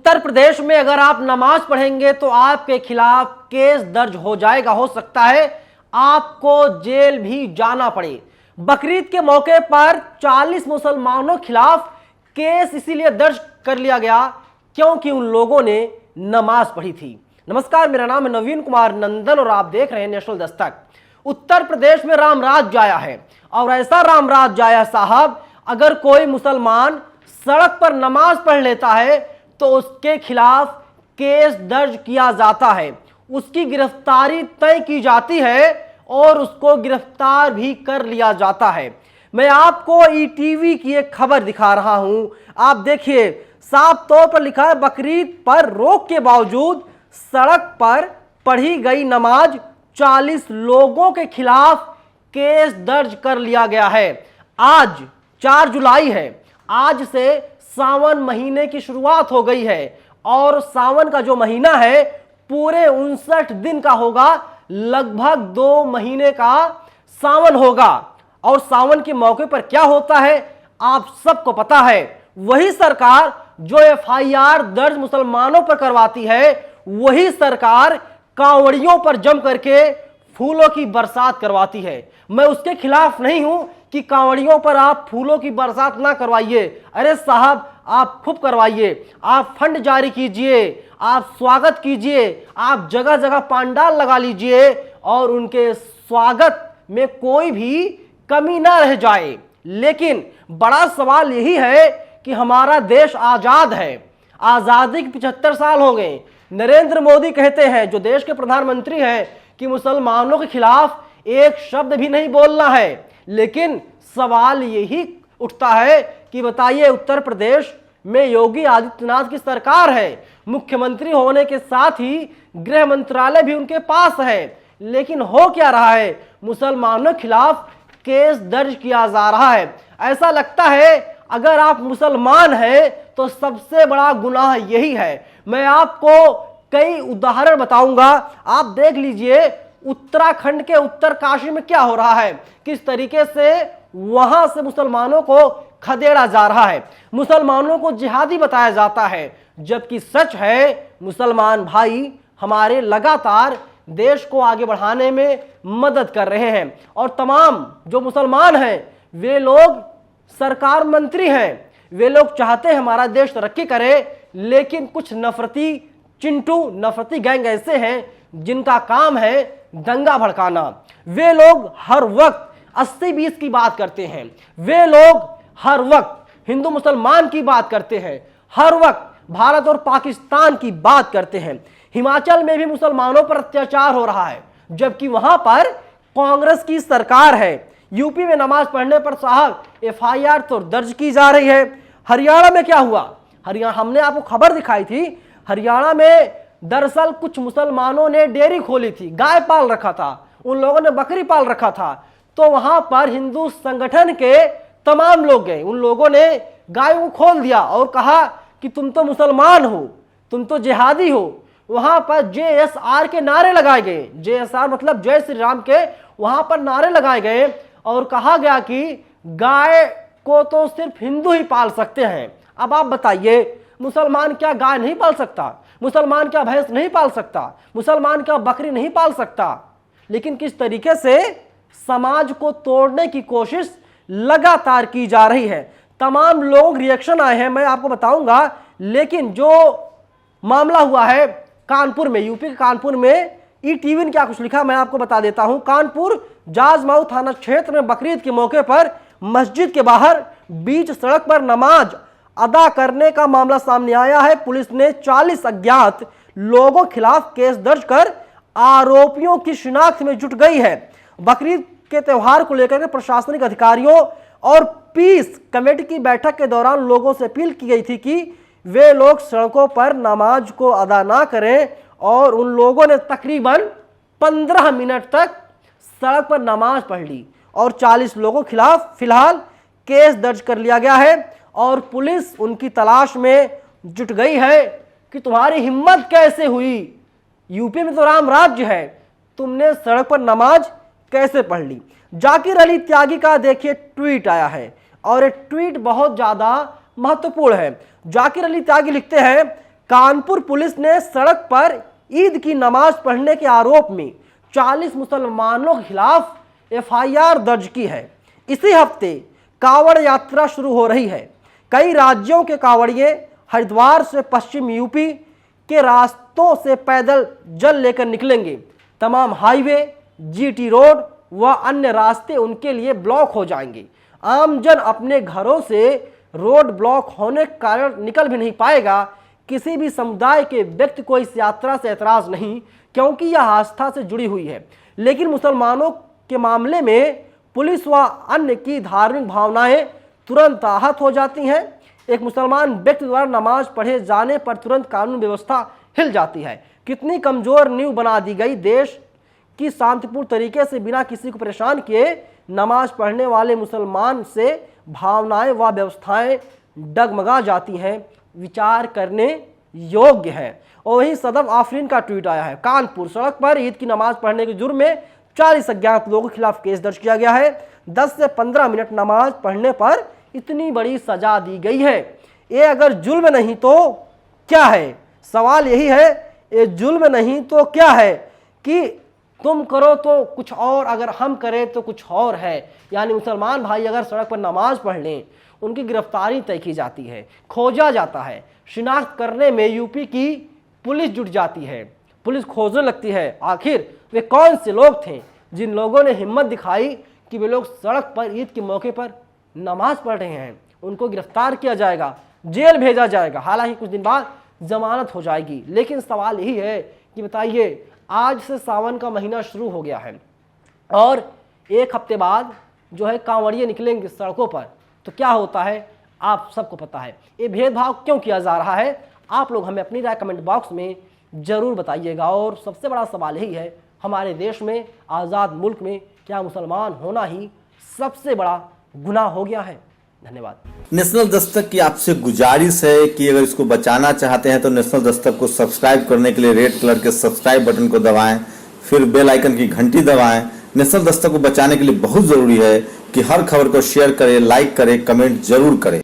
उत्तर प्रदेश में अगर आप नमाज पढ़ेंगे तो आपके खिलाफ केस दर्ज हो जाएगा, हो सकता है आपको जेल भी जाना पड़े। बकरीद के मौके पर 40 मुसलमानों खिलाफ केस इसीलिए दर्ज कर लिया गया क्योंकि उन लोगों ने नमाज पढ़ी थी। नमस्कार, मेरा नाम है नवीन कुमार नंदन और आप देख रहे हैं नेशनल दस्तक। उत्तर प्रदेश में राम राज्य आया है और ऐसा राम राज्य आया साहब, अगर कोई मुसलमान सड़क पर नमाज पढ़ लेता है तो उसके खिलाफ केस दर्ज किया जाता है, उसकी गिरफ्तारी तय की जाती है और उसको गिरफ्तार भी कर लिया जाता है। मैं आपको ईटीवी की एक खबर दिखा रहा हूं, आप देखिए, साफ तौर पर लिखा है बकरीद पर रोक के बावजूद सड़क पर पढ़ी गई नमाज 40 लोगों के खिलाफ केस दर्ज कर लिया गया है। आज 4 जुलाई है, आज से सावन महीने की शुरुआत हो गई है और सावन का जो महीना है पूरे 59 दिन का होगा, लगभग 2 महीने का सावन होगा। और सावन के मौके पर क्या होता है आप सबको पता है, वही सरकार जो एफआईआर दर्ज मुसलमानों पर करवाती है, वही सरकार कांवड़ियों पर जम करके फूलों की बरसात करवाती है। मैं उसके खिलाफ नहीं हूं कि कांवड़ियों पर आप फूलों की बरसात ना करवाइए, अरे साहब आप खूब करवाइए, आप फंड जारी कीजिए, आप स्वागत कीजिए, आप जगह जगह पंडाल लगा लीजिए और उनके स्वागत में कोई भी कमी ना रह जाए। लेकिन बड़ा सवाल यही है कि हमारा देश आजाद है, आजादी के 75 साल हो गए। नरेंद्र मोदी कहते हैं, जो देश के प्रधानमंत्री हैं, कि मुसलमानों के खिलाफ एक शब्द भी नहीं बोलना है। लेकिन सवाल यही उठता है कि बताइए, उत्तर प्रदेश में योगी आदित्यनाथ की सरकार है, मुख्यमंत्री होने के साथ ही गृह मंत्रालय भी उनके पास है, लेकिन हो क्या रहा है, मुसलमानों के खिलाफ केस दर्ज किया जा रहा है। ऐसा लगता है अगर आप मुसलमान हैं तो सबसे बड़ा गुनाह यही है। मैं आपको कई उदाहरण बताऊंगा, आप देख लीजिए उत्तराखंड के उत्तरकाशी में क्या हो रहा है, किस तरीके से वहां से मुसलमानों को खदेड़ा जा रहा है, मुसलमानों को जिहादी बताया जाता है, जबकि सच है मुसलमान भाई हमारे लगातार देश को आगे बढ़ाने में मदद कर रहे हैं। और तमाम जो मुसलमान हैं वे लोग सरकार मंत्री हैं, वे लोग चाहते हैं हमारा देश तरक्की करे, लेकिन कुछ नफरती चिंटू, नफरती गैंग ऐसे हैं जिनका काम है दंगा भड़काना। वे लोग हर वक्त 80-20 की बात करते हैं, वे लोग हर वक्त हिंदू मुसलमान की बात करते हैं, हर वक्त भारत और पाकिस्तान की बात करते हैं। हिमाचल में भी मुसलमानों पर अत्याचार हो रहा है, जबकि वहां पर कांग्रेस की सरकार है। यूपी में नमाज पढ़ने पर साहब एफआईआर तो दर्ज की जा रही है। हरियाणा में क्या हुआ, हरियाणा हमने आपको खबर दिखाई थी, हरियाणा में दरअसल कुछ मुसलमानों ने डेयरी खोली थी, गाय पाल रखा था, उन लोगों ने बकरी पाल रखा था, तो वहां पर हिंदू संगठन के तमाम लोग गए, उन लोगों ने गाय को खोल दिया और कहा कि तुम तो मुसलमान हो, तुम तो जिहादी हो। वहां पर JSR के नारे लगाए गए, JSR मतलब जय श्री राम के, वहां पर नारे लगाए गए और कहा गया कि गाय को तो सिर्फ हिंदू ही पाल सकते हैं। अब आप बताइए, मुसलमान क्या गाय नहीं पाल सकता, मुसलमान क्या भैंस नहीं पाल सकता, मुसलमान क्या बकरी नहीं पाल सकता। लेकिन किस तरीके से समाज को तोड़ने की कोशिश लगातार की जा रही है। तमाम लोग रिएक्शन आए हैं, मैं आपको बताऊंगा। लेकिन जो मामला हुआ है कानपुर में, यूपी के कानपुर में, ईटीवी ने क्या कुछ लिखा मैं आपको बता देता हूं। कानपुर जाजमाऊ थाना क्षेत्र में बकरीद के मौके पर मस्जिद के बाहर बीच सड़क पर नमाज अदा करने का मामला सामने आया है। पुलिस ने 40 अज्ञात लोगों के खिलाफ केस दर्ज कर आरोपियों की शिनाख्त में जुट गई है। बकरीद के त्यौहार को लेकर के प्रशासनिक अधिकारियों और पीस कमेटी की बैठक के दौरान लोगों से अपील की गई थी कि वे लोग सड़कों पर नमाज को अदा ना करें, और उन लोगों ने तकरीबन 15 मिनट तक सड़क पर नमाज पढ़ ली और 40 लोगों के खिलाफ फिलहाल केस दर्ज कर लिया गया है और पुलिस उनकी तलाश में जुट गई है कि तुम्हारी हिम्मत कैसे हुई, यूपी में तो राम राज्य है, तुमने सड़क पर नमाज कैसे पढ़ ली। जाकिर अली त्यागी का देखिए ट्वीट आया है और ये ट्वीट बहुत ज्यादा महत्वपूर्ण है। जाकिर अली त्यागी लिखते हैं, कानपुर पुलिस ने सड़क पर ईद की नमाज पढ़ने के आरोप में 40 मुसलमानों के खिलाफ एफआईआर दर्ज की है। इसी हफ्ते कांवड़ यात्रा शुरू हो रही है। कई राज्यों के कांवड़िए हरिद्वार से पश्चिम यूपी के रास्तों से पैदल जल लेकर निकलेंगे। तमाम हाईवे, जीटी रोड व अन्य रास्ते उनके लिए ब्लॉक हो जाएंगे। आमजन अपने घरों से रोड ब्लॉक होने के कारण निकल भी नहीं पाएगा। किसी भी समुदाय के व्यक्ति को इस यात्रा से एतराज नहीं, क्योंकि यह आस्था से जुड़ी हुई है। लेकिन मुसलमानों के मामले में पुलिस व अन्य की धार्मिक भावनाएं तुरंत आहत हो जाती हैं। एक मुसलमान व्यक्ति द्वारा नमाज पढ़े जाने पर तुरंत कानून व्यवस्था हिल जाती है। कितनी कमजोर नींव बना दी गई। देश की शांतिपूर्ण तरीके से बिना किसी को परेशान किए नमाज पढ़ने वाले मुसलमान से भावनाएं व व्यवस्थाएं डगमगा जाती हैं। विचार करने योग्य है। और वही सदफ आफरीन का ट्वीट आया है। कानपुर सड़क पर ईद की नमाज पढ़ने के जुर्म में 40 अज्ञात लोगों के खिलाफ केस दर्ज किया गया है। 10 से 15 मिनट नमाज पढ़ने पर इतनी बड़ी सजा दी गई है। ये अगर जुल्म नहीं तो क्या है? सवाल यही है, ये जुल्म नहीं तो क्या है कि तुम करो तो कुछ और, अगर हम करें तो कुछ और है। यानी मुसलमान भाई अगर सड़क पर नमाज पढ़ लें, उनकी गिरफ्तारी तय की जाती है, खोजा जाता है। शिनाख्त करने में यूपी की पुलिस जुट जाती है। पुलिस खोजने लगती है आखिर वे कौन से लोग थे जिन लोगों ने हिम्मत दिखाई कि वे लोग सड़क पर ईद के मौके पर नमाज पढ़ रहे हैं। उनको गिरफ्तार किया जाएगा, जेल भेजा जाएगा। हालांकि कुछ दिन बाद जमानत हो जाएगी। लेकिन सवाल यही है कि बताइए, आज से सावन का महीना शुरू हो गया है और एक हफ्ते बाद जो है कांवड़िए निकलेंगे सड़कों पर, तो क्या होता है आप सबको पता है। ये भेदभाव क्यों किया जा रहा है? आप लोग हमें अपनी राय कमेंट बॉक्स में जरूर बताइएगा। और सबसे बड़ा सवाल यही है, हमारे देश में, आज़ाद मुल्क में, क्या मुसलमान होना ही सबसे बड़ा गुनाह हो गया है? धन्यवाद। नेशनल दस्तक की आपसे गुजारिश है कि अगर इसको बचाना चाहते हैं तो नेशनल दस्तक को सब्सक्राइब करने के लिए रेड कलर के सब्सक्राइब बटन को दबाएं, फिर बेल आइकन की घंटी दबाएं। नेशनल दस्तक को बचाने के लिए बहुत जरूरी है कि हर खबर को शेयर करें, लाइक करें, कमेंट जरूर करें।